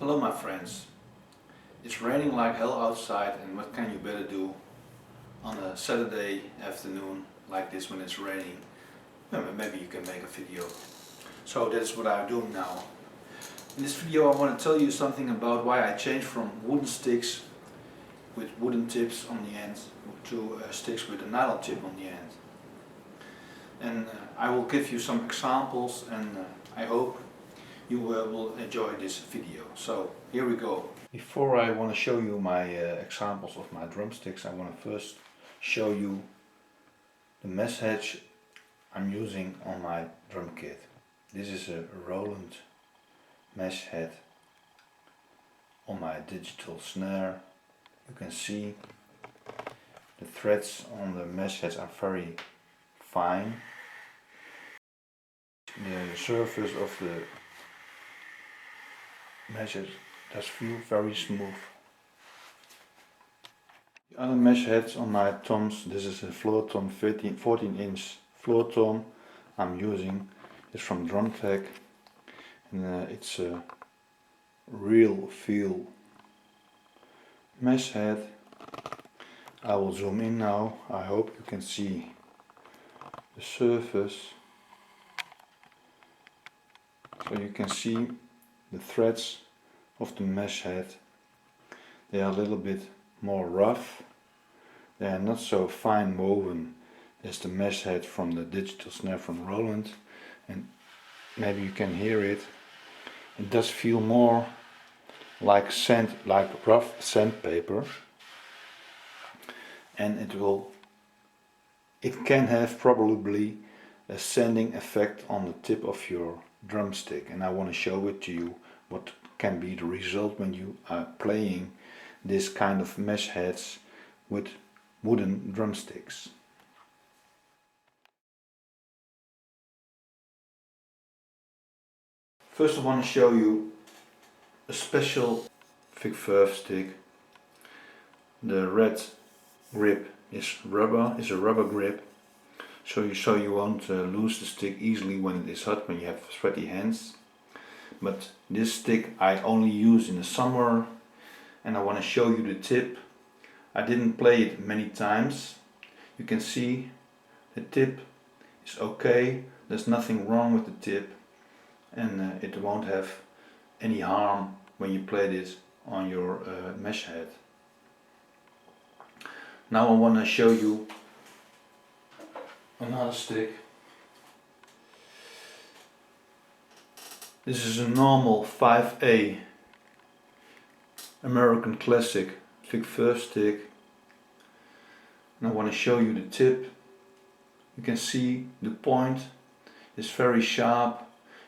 Hello my friends. It's raining like hell outside, and what can you better do on a Saturday afternoon like this when it's raining? Well, maybe you can make a video. So that's what I'm doing now. In this video I want to tell you something about why I changed from wooden sticks with wooden tips on the end to sticks with a nylon tip on the end. And I will give you some examples, and I hope you will enjoy this video. So here we go. Before I want to show you my examples of my drumsticks, I want to first show you the mesh heads I'm using on my drum kit. This is a Roland mesh head on my digital snare. You can see the threads on the mesh heads are very fine. The surface of the mesh head does feel very smooth. The other mesh heads on my toms, this is a floor tom, 14-inch floor tom I'm using. It's from drumstick, and it's a real feel mesh head. I will zoom in now. I hope you can see the surface. So you can see the threads of the mesh head. They are a little bit more rough. They are not so fine woven as the mesh head from the digital snare from Roland, and maybe you can hear it. It does feel more like sand, like rough sandpaper, and it can have probably a sanding effect on the tip of your drumstick, and I want to show it to you what can be the result when you are playing this kind of mesh heads with wooden drumsticks. First I want to show you a special thick furf stick. The red grip is a rubber grip, so you won't lose the stick easily when it is hot, when you have sweaty hands. But this stick I only use in the summer, and I want to show you the tip. I didn't play it many times. You can see the tip is okay, there's nothing wrong with the tip, and it won't have any harm when you play this on your mesh head. Now I want to show you another stick. This is a normal 5A American classic thick furf stick, and I want to show you the tip. You can see the point is very sharp.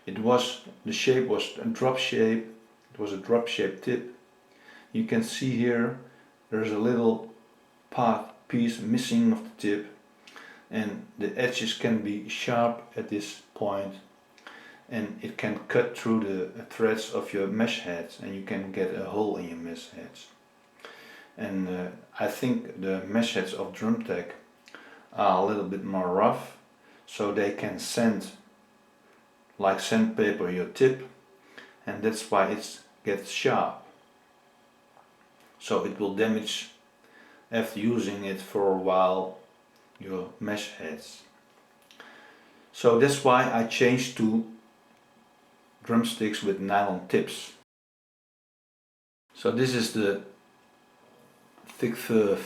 The shape was a drop shape. It was a drop shaped tip. You can see here there's a little piece missing of the tip, and the edges can be sharp at this point, and it can cut through the threads of your mesh heads, and you can get a hole in your mesh heads. And I think the mesh heads of drumstick are a little bit more rough, so they can sand like sandpaper your tip, and that's why it gets sharp. So it will damage, after using it for a while, your mesh heads. So that's why I changed to drumsticks with nylon tips. So this is the thick furf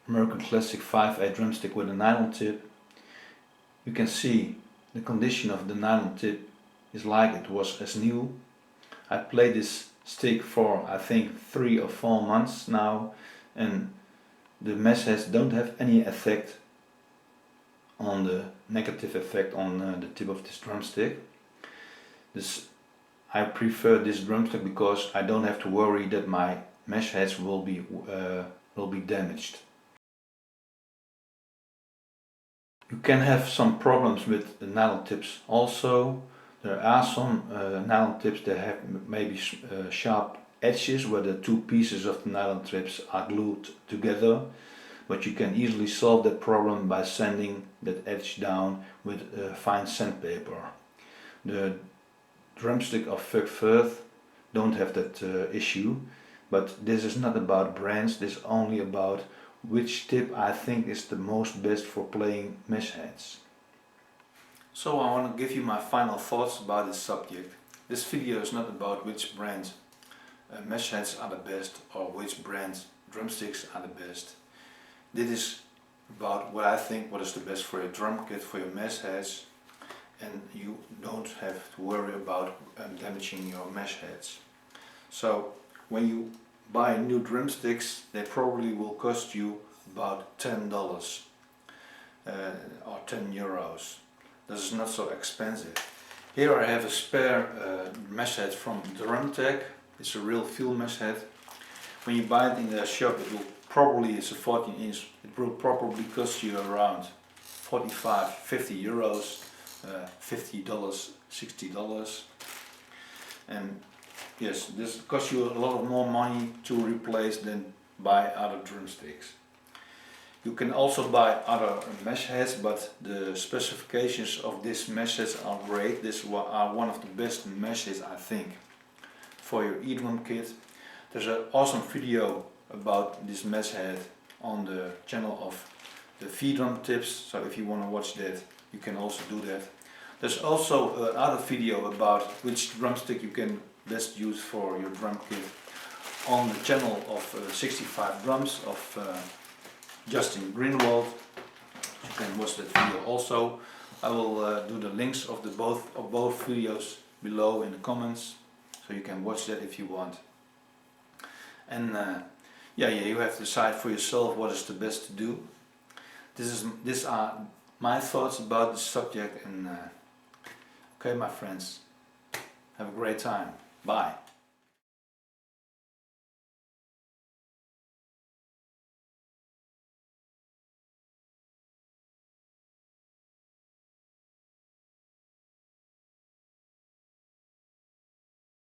American Classic 5A drumstick with a nylon tip. You can see the condition of the nylon tip is like it was as new. I played this stick for I think 3 or 4 months now, and the mesh heads don't have any effect on the negative effect on the tip of this drumstick. I prefer this drumstick because I don't have to worry that my mesh heads will be damaged. You can have some problems with the nylon tips also. There are some nylon tips that have maybe sharp edges where the two pieces of the nylon tips are glued together, but you can easily solve that problem by sanding that edge down with fine sandpaper. The drumstick of thick furf don't have that issue. But this is not about brands, this is only about which tip I think is the most best for playing mesh heads. So I want to give you my final thoughts about this subject. This video is not about which brand mesh heads are the best or which brand drumsticks are the best. This is about what I think what is the best for your drum kit, for your mesh heads, and you don't have to worry about damaging your mesh heads. So when you buy new drumsticks, they probably will cost you about $10 or 10 euros. This is not so expensive. Here I have a spare mesh head from drumstick. It's a real feel mesh head. When you buy it in the shop, it will probably, it's a 14 inch, it will probably cost you around 45, 50 euros, $50, $60. And yes, this costs you a lot more money to replace than buy other drumsticks. You can also buy other mesh heads, but the specifications of these mesh heads are great. These are one of the best mesh heads, I think, for your e-drum kit. There's an awesome video about this mesh head on the channel of the V-drum tips, so if you want to watch that, you can also do that. There's also another video about which drumstick you can best use for your drum kit on the channel of 65 Drums of Justin Greenwald. You can watch that video also. I will do the links of both videos below in the comments, so you can watch that if you want. And yeah, you have to decide for yourself what is the best to do. These are my thoughts about the subject. And okay, my friends, have a great time. Bye.